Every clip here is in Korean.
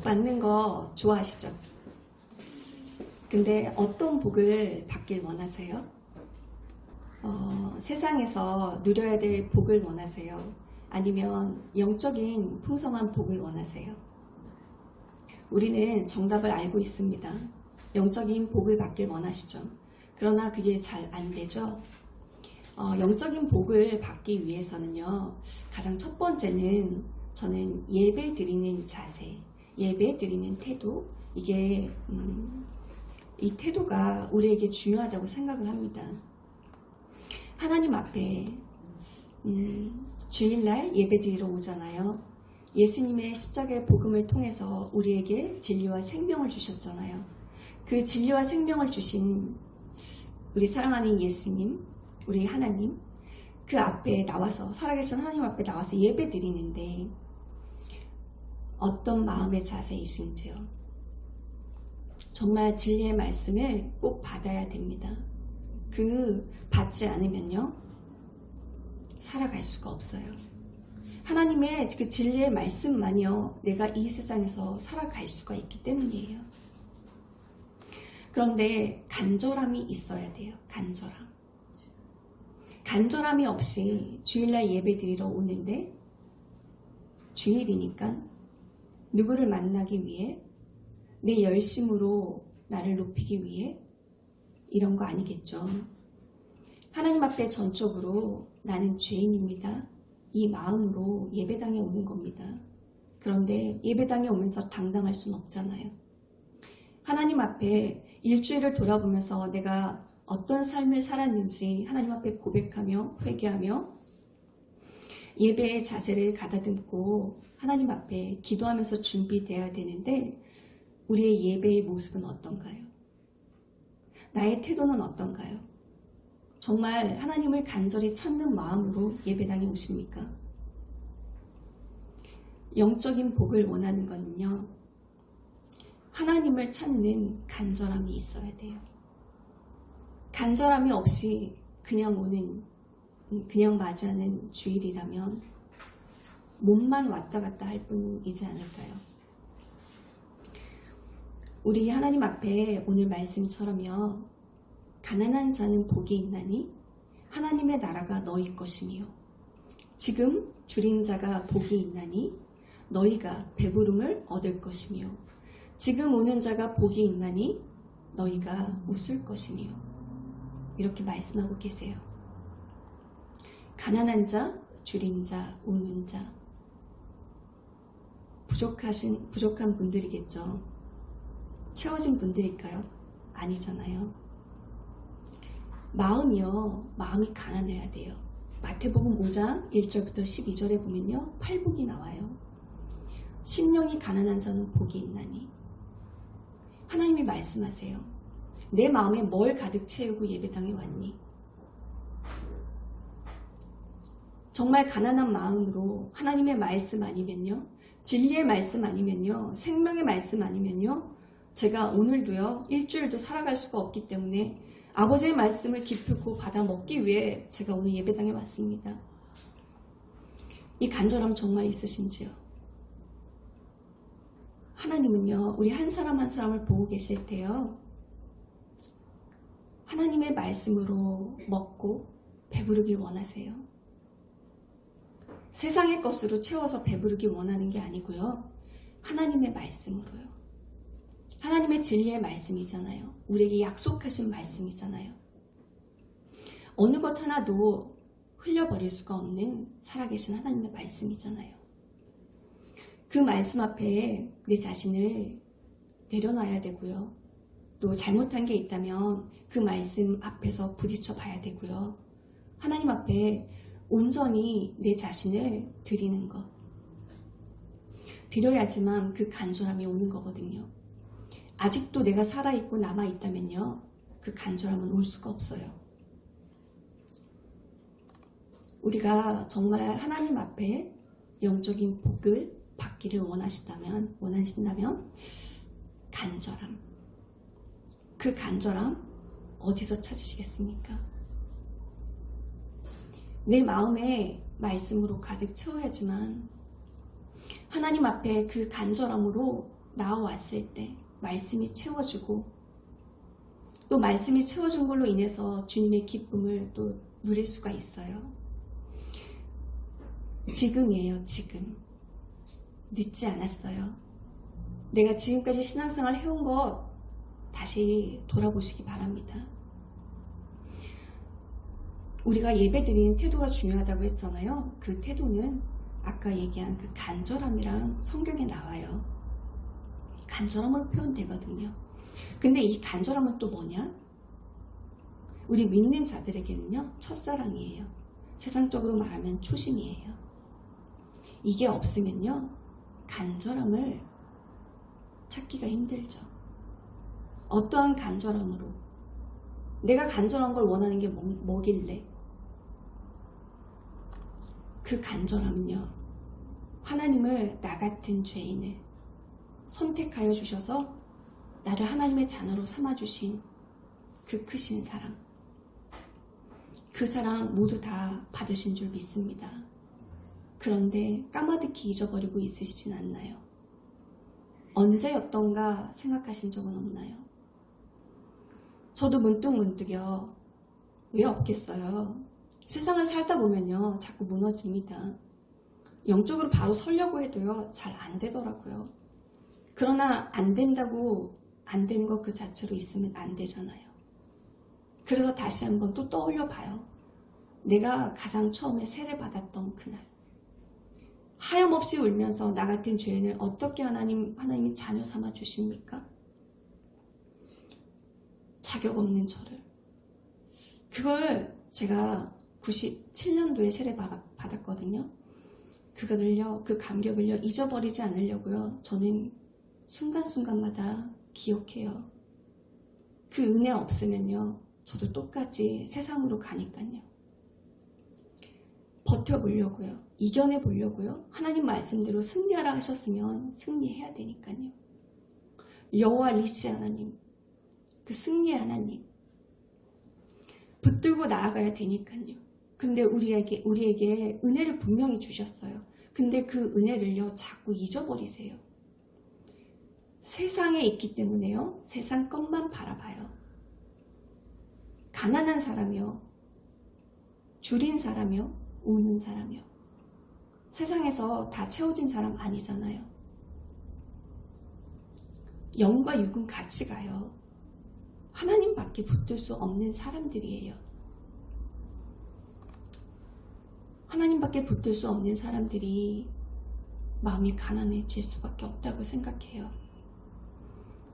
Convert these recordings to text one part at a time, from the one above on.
받는 거 좋아하시죠? 근데 어떤 복을 받길 원하세요? 세상에서 누려야 될 복을 원하세요? 아니면 영적인 풍성한 복을 원하세요? 우리는 정답을 알고 있습니다. 영적인 복을 받길 원하시죠. 그러나 그게 잘 안 되죠. 영적인 복을 받기 위해서는요, 가장 첫 번째는 저는 예배 드리는 자세, 예배 드리는 태도, 이게 이 태도가 우리에게 중요하다고 생각을 합니다. 하나님 앞에 주일날 예배 드리러 오잖아요. 예수님의 십자가의 복음을 통해서 우리에게 진리와 생명을 주셨잖아요. 그 진리와 생명을 주신 우리 사랑하는 예수님, 우리 하나님, 그 앞에 나와서, 살아계신 하나님 앞에 나와서 예배 드리는데 어떤 마음의 자세이신지요? 정말 진리의 말씀을 꼭 받아야 됩니다. 받지 않으면요, 살아갈 수가 없어요. 하나님의 그 진리의 말씀만이요, 내가 이 세상에서 살아갈 수가 있기 때문이에요. 그런데 간절함이 있어야 돼요. 간절함이 없이 주일날 예배 드리러 오는데, 주일이니까 누구를 만나기 위해, 내 열심으로 나를 높이기 위해, 이런 거 아니겠죠. 하나님 앞에 전적으로 나는 죄인입니다, 이 마음으로 예배당에 오는 겁니다. 그런데 예배당에 오면서 당당할 수는 없잖아요. 하나님 앞에 일주일을 돌아보면서 내가 어떤 삶을 살았는지 하나님 앞에 고백하며 회개하며 예배의 자세를 가다듬고 하나님 앞에 기도하면서 준비되어야 되는데, 우리의 예배의 모습은 어떤가요? 나의 태도는 어떤가요? 정말 하나님을 간절히 찾는 마음으로 예배당에 오십니까? 영적인 복을 원하는 것은요, 하나님을 찾는 간절함이 있어야 돼요. 간절함이 없이 그냥 맞이하는 주일이라면 몸만 왔다 갔다 할 뿐이지 않을까요? 우리 하나님 앞에 오늘 말씀처럼요, 가난한 자는 복이 있나니 하나님의 나라가 너희 것이며, 지금 줄인 자가 복이 있나니 너희가 배부름을 얻을 것이며, 지금 우는 자가 복이 있나니 너희가 웃을 것이며, 이렇게 말씀하고 계세요. 가난한 자, 줄인 자, 우는 자, 부족한 분들이겠죠. 채워진 분들일까요? 아니잖아요. 마음이 가난해야 돼요. 마태복음 5장 1절부터 12절에 보면요, 팔복이 나와요. 심령이 가난한 자는 복이 있나니. 하나님이 말씀하세요. 내 마음에 뭘 가득 채우고 예배당에 왔니? 정말 가난한 마음으로 하나님의 말씀 아니면요, 진리의 말씀 아니면요, 생명의 말씀 아니면요, 제가 오늘도요, 일주일도 살아갈 수가 없기 때문에 아버지의 말씀을 기쁘고 받아 먹기 위해 제가 오늘 예배당에 왔습니다. 이 간절함 정말 있으신지요? 하나님은요, 우리 한 사람 한 사람을 보고 계실 때요, 하나님의 말씀으로 먹고 배부르길 원하세요. 세상의 것으로 채워서 배부르길 원하는 게 아니고요, 하나님의 말씀으로요. 하나님의 진리의 말씀이잖아요. 우리에게 약속하신 말씀이잖아요. 어느 것 하나도 흘려버릴 수가 없는 살아계신 하나님의 말씀이잖아요. 그 말씀 앞에 내 자신을 내려놔야 되고요. 또 잘못한 게 있다면 그 말씀 앞에서 부딪혀 봐야 되고요. 하나님 앞에 온전히 내 자신을 드리는 것. 드려야지만 그 간절함이 오는 거거든요. 아직도 내가 살아있고 남아있다면요, 그 간절함은 올 수가 없어요. 우리가 정말 하나님 앞에 영적인 복을 받기를 원하신다면 간절함. 그 간절함 어디서 찾으시겠습니까? 내 마음에 말씀으로 가득 채워야지만 하나님 앞에 그 간절함으로 나와왔을 때 말씀이 채워주고 또 말씀이 채워준 걸로 인해서 주님의 기쁨을 또 누릴 수가 있어요. 지금이에요. 지금. 늦지 않았어요. 내가 지금까지 신앙생활 해온 것 다시 돌아보시기 바랍니다. 우리가 예배드리는 태도가 중요하다고 했잖아요. 그 태도는 아까 얘기한 그 간절함이랑 성경에 나와요. 간절함으로 표현되거든요. 근데 이 간절함은 또 뭐냐? 우리 믿는 자들에게는요, 첫사랑이에요. 세상적으로 말하면 초심이에요. 이게 없으면요, 간절함을 찾기가 힘들죠. 어떠한 간절함으로? 내가 간절한 걸 원하는 게 뭐길래? 그 간절함은요, 하나님을 나 같은 죄인을 선택하여 주셔서 나를 하나님의 자녀로 삼아주신 그 크신 사랑, 그 사랑 모두 다 받으신 줄 믿습니다. 그런데 까마득히 잊어버리고 있으시진 않나요? 언제였던가 생각하신 적은 없나요? 저도 문득문득요. 왜 없겠어요? 세상을 살다 보면요, 자꾸 무너집니다. 영적으로 바로 서려고 해도요, 잘 안 되더라고요. 그러나 안 된다고 안 되는 것 그 자체로 있으면 안 되잖아요. 그래서 다시 한번 또 떠올려 봐요. 내가 가장 처음에 세례받았던 그날. 하염없이 울면서 나 같은 죄인을 어떻게 하나님이 자녀 삼아 주십니까? 자격 없는 저를. 그걸 제가 97년도에 세례받았거든요. 그거를요, 그 감격을요, 잊어버리지 않으려고요. 저는 순간순간마다 기억해요. 그 은혜 없으면요, 저도 똑같이 세상으로 가니까요. 버텨보려고요. 이겨내보려고요. 하나님 말씀대로 승리하라 하셨으면 승리해야 되니까요. 여호와 니시 하나님, 그 승리의 하나님 붙들고 나아가야 되니까요. 근데 우리에게 은혜를 분명히 주셨어요. 근데 그 은혜를요, 자꾸 잊어버리세요. 세상에 있기 때문에요, 세상 것만 바라봐요. 가난한 사람이요, 줄인 사람이요, 우는 사람이요. 세상에서 다 채워진 사람 아니잖아요. 영과 육은 같이 가요. 하나님밖에 붙들 수 없는 사람들이에요. 하나님밖에 붙들 수 없는 사람들이 마음이 가난해질 수밖에 없다고 생각해요.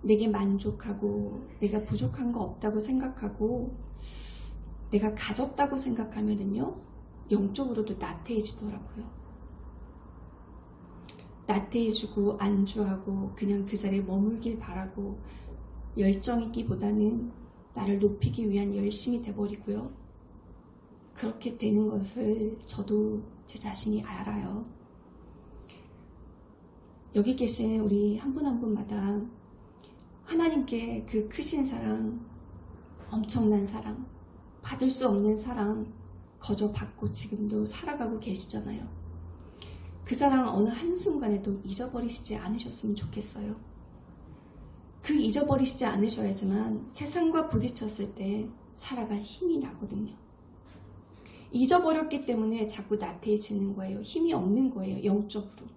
내게 만족하고 내가 부족한 거 없다고 생각하고 내가 가졌다고 생각하면은요, 영적으로도 나태해지더라고요. 나태해지고 안주하고 그냥 그 자리에 머물길 바라고 열정 있기보다는 나를 높이기 위한 열심이 돼버리고요. 그렇게 되는 것을 저도 제 자신이 알아요. 여기 계신 우리 한 분 한 분마다 하나님께 그 크신 사랑, 엄청난 사랑, 받을 수 없는 사랑 거저 받고 지금도 살아가고 계시잖아요. 그 사랑 어느 한순간에도 잊어버리시지 않으셨으면 좋겠어요. 그 잊어버리시지 않으셔야지만 세상과 부딪혔을 때 살아갈 힘이 나거든요. 잊어버렸기 때문에 자꾸 나태해지는 거예요. 힘이 없는 거예요. 영적으로.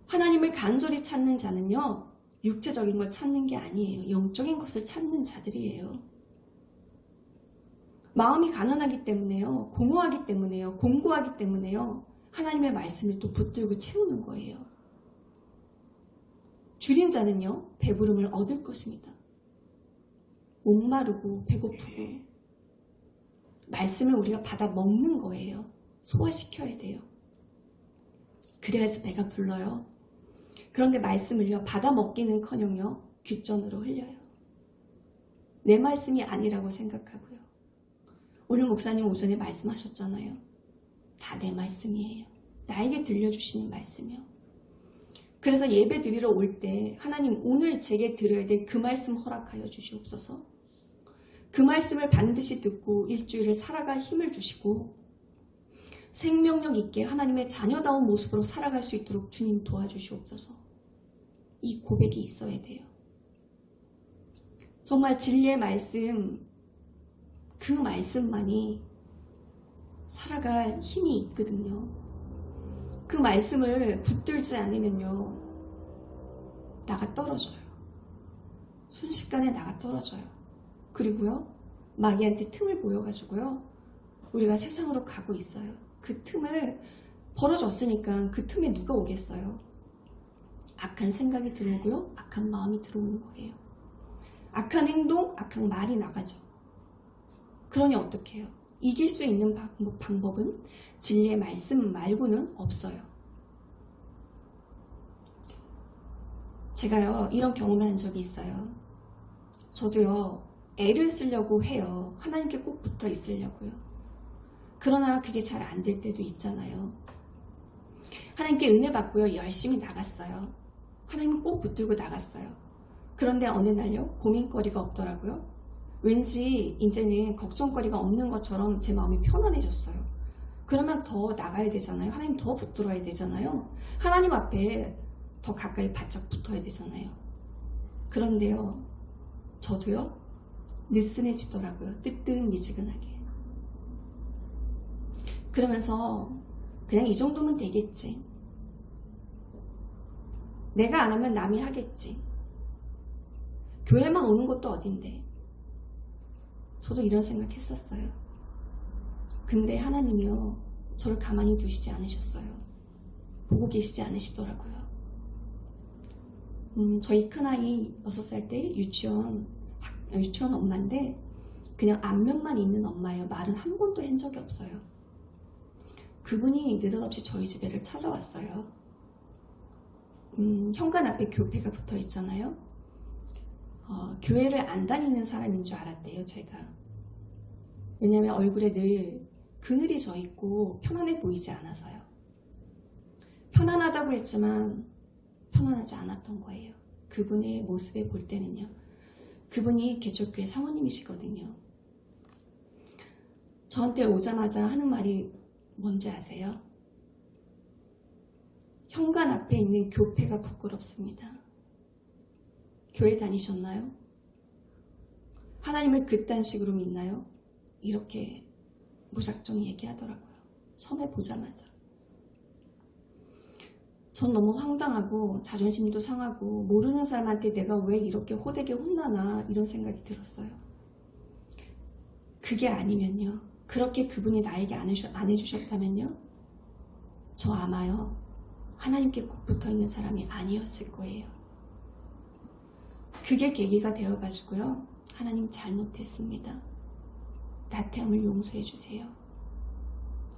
하나님을 간절히 찾는 자는요, 육체적인 걸 찾는 게 아니에요. 영적인 것을 찾는 자들이에요. 마음이 가난하기 때문에요, 공허하기 때문에요, 공고하기 때문에요, 하나님의 말씀을 또 붙들고 채우는 거예요. 줄인 자는요, 배부름을 얻을 것입니다. 목마르고 배고프고 말씀을 우리가 받아 먹는 거예요. 소화시켜야 돼요. 그래야지 배가 불러요. 그런데 말씀을요, 받아 먹기는커녕요, 귓전으로 흘려요. 내 말씀이 아니라고 생각하고요. 오늘 목사님 오전에 말씀하셨잖아요. 다 내 말씀이에요. 나에게 들려주시는 말씀이요. 그래서 예배 드리러 올 때 하나님 오늘 제게 드려야 될 그 말씀 허락하여 주시옵소서. 그 말씀을 반드시 듣고 일주일을 살아갈 힘을 주시고 생명력 있게 하나님의 자녀다운 모습으로 살아갈 수 있도록 주님 도와주시옵소서. 이 고백이 있어야 돼요. 정말 진리의 말씀, 그 말씀만이 살아갈 힘이 있거든요. 그 말씀을 붙들지 않으면요, 나가 떨어져요. 순식간에 나가 떨어져요. 그리고요, 마귀한테 틈을 보여가지고요, 우리가 세상으로 가고 있어요. 그 틈을 벌어졌으니까 그 틈에 누가 오겠어요? 악한 생각이 들어오고요, 악한 마음이 들어오는 거예요. 악한 행동, 악한 말이 나가죠. 그러니 어떻게 해요? 이길 수 있는 방법은 진리의 말씀 말고는 없어요. 제가요, 이런 경험을 한 적이 있어요. 저도요, 애를 쓰려고 해요. 하나님께 꼭 붙어 있으려고요. 그러나 그게 잘 안 될 때도 있잖아요. 하나님께 은혜 받고요, 열심히 나갔어요. 하나님은 꼭 붙들고 나갔어요. 그런데 어느 날요, 고민거리가 없더라고요. 왠지 이제는 걱정거리가 없는 것처럼 제 마음이 편안해졌어요. 그러면 더 나가야 되잖아요. 하나님 더 붙들어야 되잖아요. 하나님 앞에 더 가까이 바짝 붙어야 되잖아요. 그런데요, 저도요, 느슨해지더라고요. 뜨뜻미지근하게. 그러면서 그냥 이 정도면 되겠지. 내가 안 하면 남이 하겠지. 교회만 오는 것도 어딘데. 저도 이런 생각했었어요. 근데 하나님이요, 저를 가만히 두시지 않으셨어요. 보고 계시지 않으시더라고요. 저희 큰아이 6살 때 유치원 엄마인데 그냥 안면만 있는 엄마예요. 말은 한 번도 한 적이 없어요. 그분이 느닷없이 저희 집에를 찾아왔어요. 현관 앞에 교회가 붙어 있잖아요. 교회를 안 다니는 사람인 줄 알았대요, 제가. 왜냐면 얼굴에 늘 그늘이 져 있고 편안해 보이지 않아서요. 편안하다고 했지만 편안하지 않았던 거예요. 그분의 모습에 볼 때는요. 그분이 개척교회 사모님이시거든요. 저한테 오자마자 하는 말이 뭔지 아세요? 현관 앞에 있는 교회가 부끄럽습니다. 교회 다니셨나요? 하나님을 그딴 식으로 믿나요? 이렇게 무작정 얘기하더라고요. 처음에 보자마자. 전 너무 황당하고 자존심도 상하고 모르는 사람한테 내가 왜 이렇게 호되게 혼나나 이런 생각이 들었어요. 그게 아니면요. 그렇게 그분이 나에게 안 해주셨다면요. 저 아마요. 하나님께 꼭 붙어있는 사람이 아니었을 거예요. 그게 계기가 되어가지고요. 하나님 잘못했습니다. 나태함을 용서해 주세요.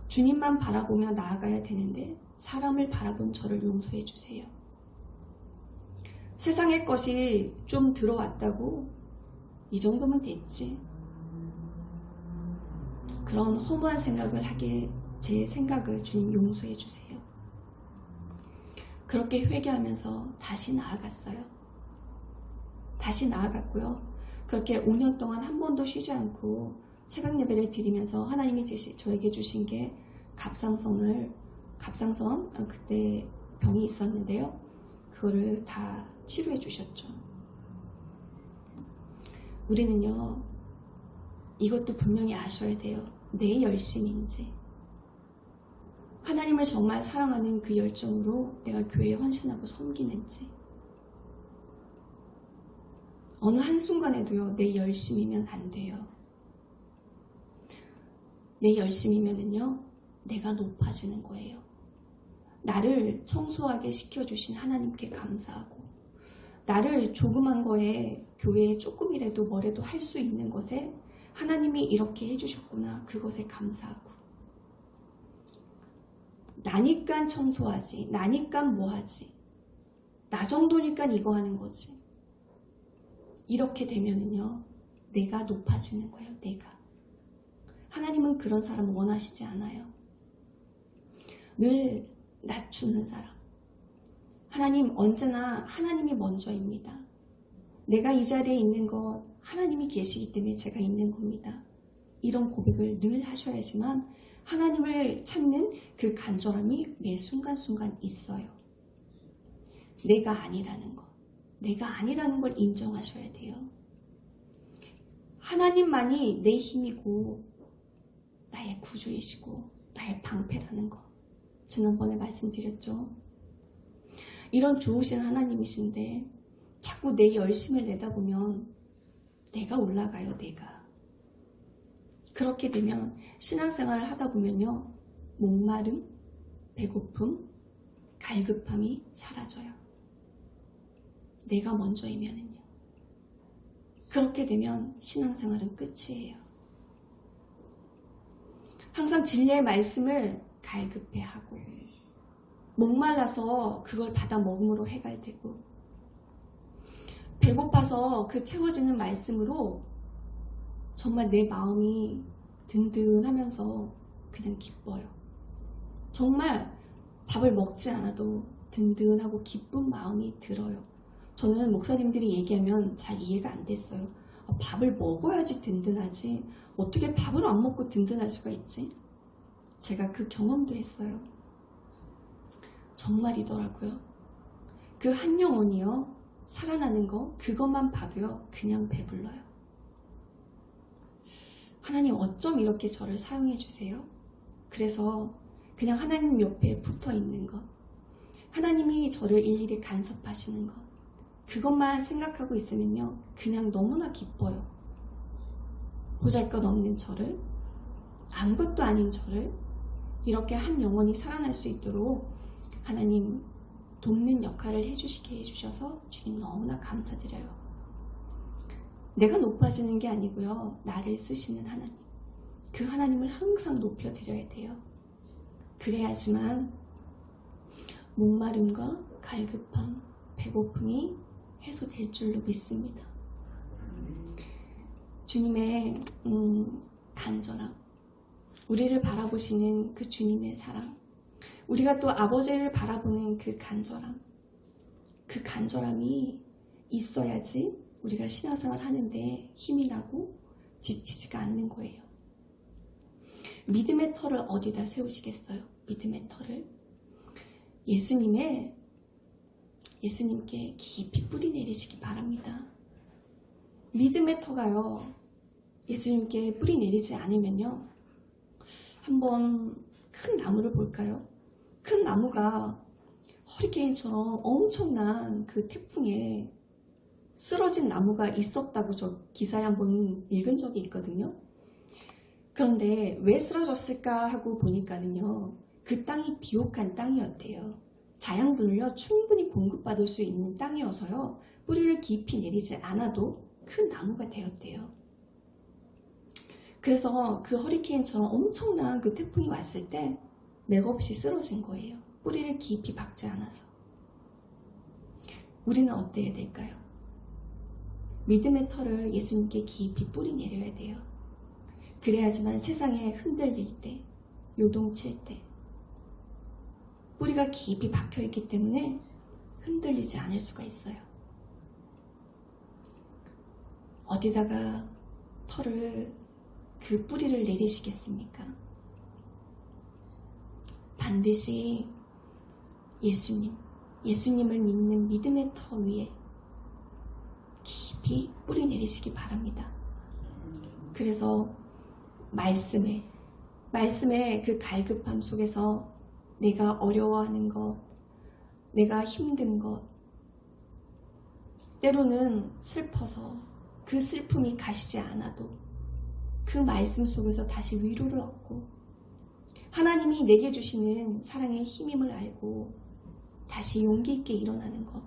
주님만 바라보며 나아가야 되는데 사람을 바라본 저를 용서해 주세요. 세상의 것이 좀 들어왔다고 이 정도면 됐지. 그런 허무한 생각을 하게 제 생각을 주님 용서해 주세요. 그렇게 회개하면서 다시 나아갔어요. 다시 나아갔고요. 그렇게 5년 동안 한 번도 쉬지 않고 새벽 예배를 드리면서 하나님이 저에게 주신 게 갑상선, 그때 병이 있었는데요. 그거를 다 치료해 주셨죠. 우리는요, 이것도 분명히 아셔야 돼요. 내 열심인지, 하나님을 정말 사랑하는 그 열정으로 내가 교회에 헌신하고 섬기는지, 어느 한순간에도요, 내 열심이면 안 돼요. 내 열심이면은요, 내가 높아지는 거예요. 나를 청소하게 시켜주신 하나님께 감사하고, 나를 조그만 거에 교회에 조금이라도 뭐라도 할 수 있는 것에 하나님이 이렇게 해주셨구나, 그것에 감사하고, 나니까 청소하지, 나니까 뭐하지, 나 정도니까 이거 하는 거지. 이렇게 되면은요, 내가 높아지는 거예요. 내가. 하나님은 그런 사람 원하시지 않아요. 늘 낮추는 사람. 하나님, 언제나 하나님이 먼저입니다. 내가 이 자리에 있는 것 하나님이 계시기 때문에 제가 있는 겁니다. 이런 고백을 늘 하셔야지만 하나님을 찾는 그 간절함이 매 순간순간 있어요. 내가 아니라는 것. 내가 아니라는 걸 인정하셔야 돼요. 하나님만이 내 힘이고 나의 구주이시고 나의 방패라는 것. 지난번에 말씀드렸죠. 이런 좋으신 하나님이신데 자꾸 내 열심을 내다보면 내가 올라가요. 내가. 그렇게 되면 신앙생활을 하다 보면요. 목마름, 배고픔, 갈급함이 사라져요. 내가 먼저이면은요. 그렇게 되면 신앙생활은 끝이에요. 항상 진리의 말씀을 갈급해하고 목말라서 그걸 받아 먹음으로 해갈되고 배고파서 그 채워지는 말씀으로 정말 내 마음이 든든하면서 그냥 기뻐요. 정말 밥을 먹지 않아도 든든하고 기쁜 마음이 들어요. 저는 목사님들이 얘기하면 잘 이해가 안 됐어요. 밥을 먹어야지 든든하지 어떻게 밥을 안 먹고 든든할 수가 있지? 제가 그 경험도 했어요. 정말이더라고요. 그 한 영혼이요. 살아나는 거 그것만 봐도요. 그냥 배불러요. 하나님 어쩜 이렇게 저를 사용해 주세요? 그래서 그냥 하나님 옆에 붙어 있는 것. 하나님이 저를 일일이 간섭하시는 것. 그것만 생각하고 있으면요. 그냥 너무나 기뻐요. 보잘것없는 저를 아무것도 아닌 저를 이렇게 한 영혼이 살아날 수 있도록 하나님 돕는 역할을 해주시게 해주셔서 주님 너무나 감사드려요. 내가 높아지는 게 아니고요. 나를 쓰시는 하나님. 그 하나님을 항상 높여드려야 돼요. 그래야지만 목마름과 갈급함, 배고픔이 해소될 줄로 믿습니다. 주님의 간절함, 우리를 바라보시는 그 주님의 사랑, 우리가 또 아버지를 바라보는 그 간절함, 그 간절함이 있어야지 우리가 신앙생활 하는데 힘이 나고 지치지가 않는 거예요. 믿음의 터를 어디다 세우시겠어요? 믿음의 터를 예수님께 깊이 뿌리 내리시기 바랍니다. 믿음의 터가요. 예수님께 뿌리 내리지 않으면요. 한번 큰 나무를 볼까요? 큰 나무가 허리케인처럼 엄청난 그 태풍에 쓰러진 나무가 있었다고 저 기사에 한번 읽은 적이 있거든요. 그런데 왜 쓰러졌을까 하고 보니까는요. 그 땅이 비옥한 땅이었대요. 자양분을요 충분히 공급받을 수 있는 땅이어서요. 뿌리를 깊이 내리지 않아도 큰 나무가 되었대요. 그래서 그 허리케인처럼 엄청난 그 태풍이 왔을 때 맥없이 쓰러진 거예요. 뿌리를 깊이 박지 않아서. 우리는 어때야 될까요? 믿음의 터를 예수님께 깊이 뿌리 내려야 돼요. 그래야지만 세상에 흔들릴 때, 요동칠 때 뿌리가 깊이 박혀있기 때문에 흔들리지 않을 수가 있어요. 어디다가 그 뿌리를 내리시겠습니까? 반드시 예수님을 믿는 믿음의 터 위에 깊이 뿌리 내리시기 바랍니다. 그래서 말씀의 그 갈급함 속에서 내가 어려워하는 것, 내가 힘든 것, 때로는 슬퍼서 그 슬픔이 가시지 않아도 그 말씀 속에서 다시 위로를 얻고 하나님이 내게 주시는 사랑의 힘임을 알고 다시 용기 있게 일어나는 것.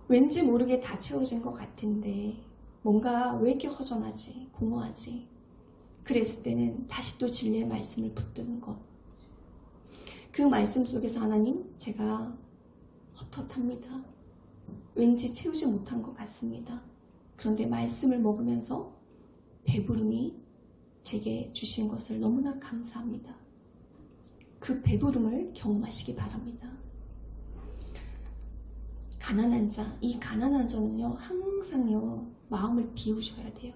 왠지 모르게 다 채워진 것 같은데 뭔가 왜 이렇게 허전하지, 공허하지. 그랬을 때는 다시 또 진리의 말씀을 붙드는 것. 그 말씀 속에서 하나님, 제가 헛헛합니다. 왠지 채우지 못한 것 같습니다. 그런데 말씀을 먹으면서 배부름이 제게 주신 것을 너무나 감사합니다. 그 배부름을 경험하시기 바랍니다. 가난한 자, 이 가난한 자는요, 항상요, 마음을 비우셔야 돼요.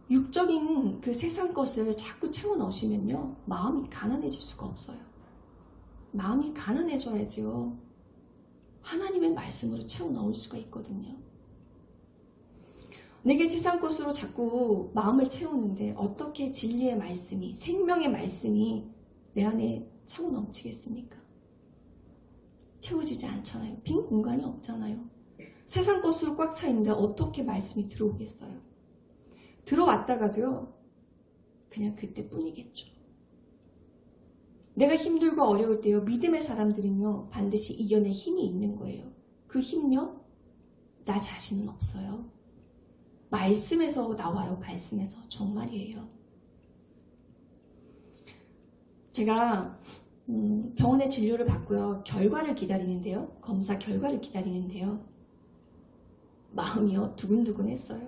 육적인 그 세상 것을 자꾸 채워 넣으시면요, 마음이 가난해질 수가 없어요. 마음이 가난해져야지요, 하나님의 말씀으로 채워 넣을 수가 있거든요. 내게 세상 것으로 자꾸 마음을 채우는데 어떻게 진리의 말씀이, 생명의 말씀이 내 안에 차고 넘치겠습니까? 채워지지 않잖아요. 빈 공간이 없잖아요. 세상 것으로 꽉 차 있는데 어떻게 말씀이 들어오겠어요? 들어왔다가도요, 그냥 그때뿐이겠죠. 내가 힘들고 어려울 때요, 믿음의 사람들은요, 반드시 이겨낼 힘이 있는 거예요. 그 힘요, 나 자신은 없어요. 말씀에서 나와요. 말씀에서. 정말이에요. 제가 병원에 진료를 받고요, 결과를 기다리는데요, 검사 결과를 기다리는데요, 마음이요, 두근두근 했어요.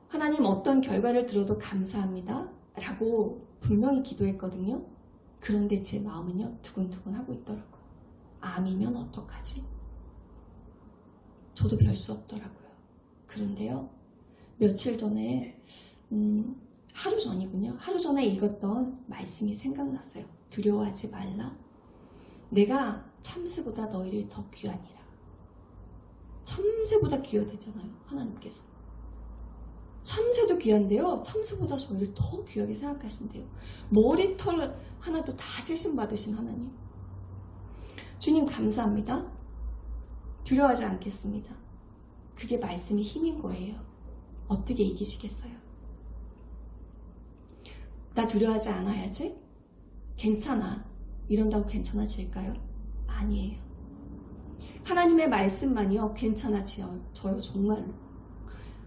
하나님, 어떤 결과를 들어도 감사합니다 라고 분명히 기도했거든요. 그런데 제 마음은요, 두근두근 하고 있더라고요. 암이면 어떡하지? 저도 별 수 없더라고요. 그런데요, 며칠 전에 하루 전이군요. 하루 전에 읽었던 말씀이 생각났어요. 두려워하지 말라. 내가 참새보다 너희를 더 귀하니라. 참새보다 귀하대잖아요, 하나님께서. 참새도 귀한데요, 참새보다 저희를 더 귀하게 생각하신대요. 머리털 하나도 다 세심 받으신 하나님. 주님 감사합니다. 두려워하지 않겠습니다. 그게 말씀의 힘인 거예요. 어떻게 이기시겠어요? 나 두려워하지 않아야지? 괜찮아. 이런다고 괜찮아질까요? 아니에요. 하나님의 말씀만이요, 괜찮아져요. 저요, 정말로.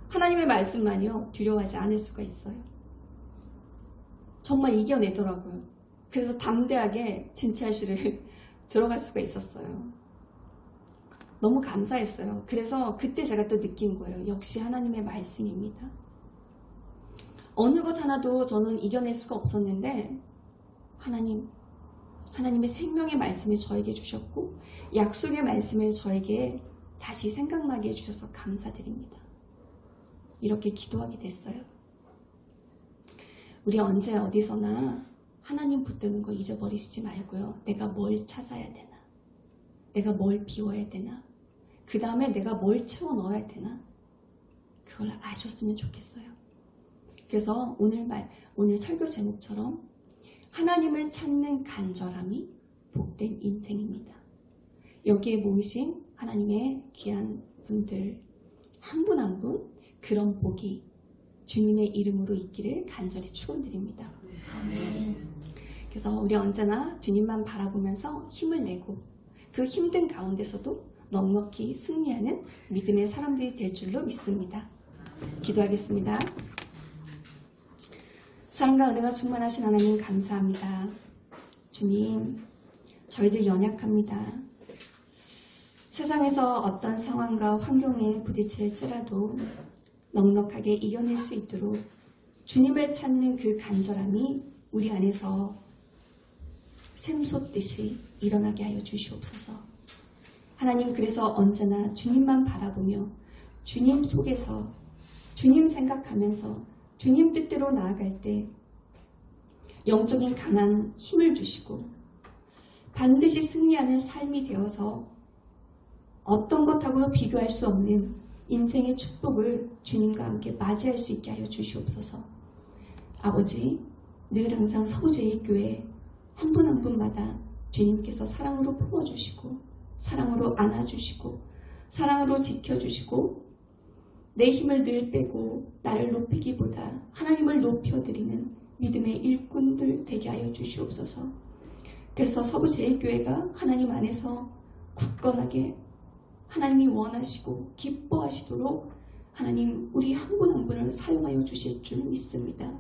하나님의 말씀만이요, 두려워하지 않을 수가 있어요. 정말 이겨내더라고요. 그래서 담대하게 진찰실을 들어갈 수가 있었어요. 너무 감사했어요. 그래서 그때 제가 또 느낀 거예요. 역시 하나님의 말씀입니다. 어느 것 하나도 저는 이겨낼 수가 없었는데 하나님의 생명의 말씀을 저에게 주셨고 약속의 말씀을 저에게 다시 생각나게 해주셔서 감사드립니다. 이렇게 기도하게 됐어요. 우리 언제 어디서나 하나님 붙드는 거 잊어버리시지 말고요. 내가 뭘 찾아야 되나? 내가 뭘 비워야 되나? 그 다음에 내가 뭘 채워 넣어야 되나? 그걸 아셨으면 좋겠어요. 그래서 오늘 설교 제목처럼 하나님을 찾는 간절함이 복된 인생입니다. 여기에 모이신 하나님의 귀한 분들 한 분 한 분 그런 복이 주님의 이름으로 있기를 간절히 축원드립니다. 그래서 우리 언제나 주님만 바라보면서 힘을 내고 그 힘든 가운데서도 넉넉히 승리하는 믿음의 사람들이 될 줄로 믿습니다. 기도하겠습니다. 사랑과 은혜가 충만하신 하나님 감사합니다. 주님, 저희들 연약합니다. 세상에서 어떤 상황과 환경에 부딪힐지라도 넉넉하게 이겨낼 수 있도록 주님을 찾는 그 간절함이 우리 안에서 샘솟듯이 일어나게 하여 주시옵소서. 하나님, 그래서 언제나 주님만 바라보며 주님 속에서 주님 생각하면서 주님 뜻대로 나아갈 때 영적인 강한 힘을 주시고 반드시 승리하는 삶이 되어서 어떤 것하고도 비교할 수 없는 인생의 축복을 주님과 함께 맞이할 수 있게 하여 주시옵소서. 아버지, 늘 항상 서부제일교회 한 분 한 분마다 주님께서 사랑으로 품어주시고 사랑으로 안아주시고 사랑으로 지켜주시고 내 힘을 늘 빼고 나를 높이기보다 하나님을 높여드리는 믿음의 일꾼들 되게 하여 주시옵소서. 그래서 서부제일교회가 하나님 안에서 굳건하게 하나님이 원하시고 기뻐하시도록 하나님 우리 한 분 한 분을 사용하여 주실 줄 믿습니다.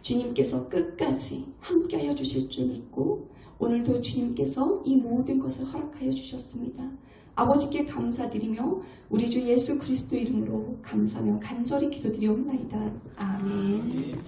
주님께서 끝까지 함께하여 주실 줄 믿고 오늘도 주님께서 이 모든 것을 허락하여 주셨습니다. 아버지께 감사드리며 우리 주 예수 그리스도 이름으로 감사하며 간절히 기도드리옵나이다. 아멘.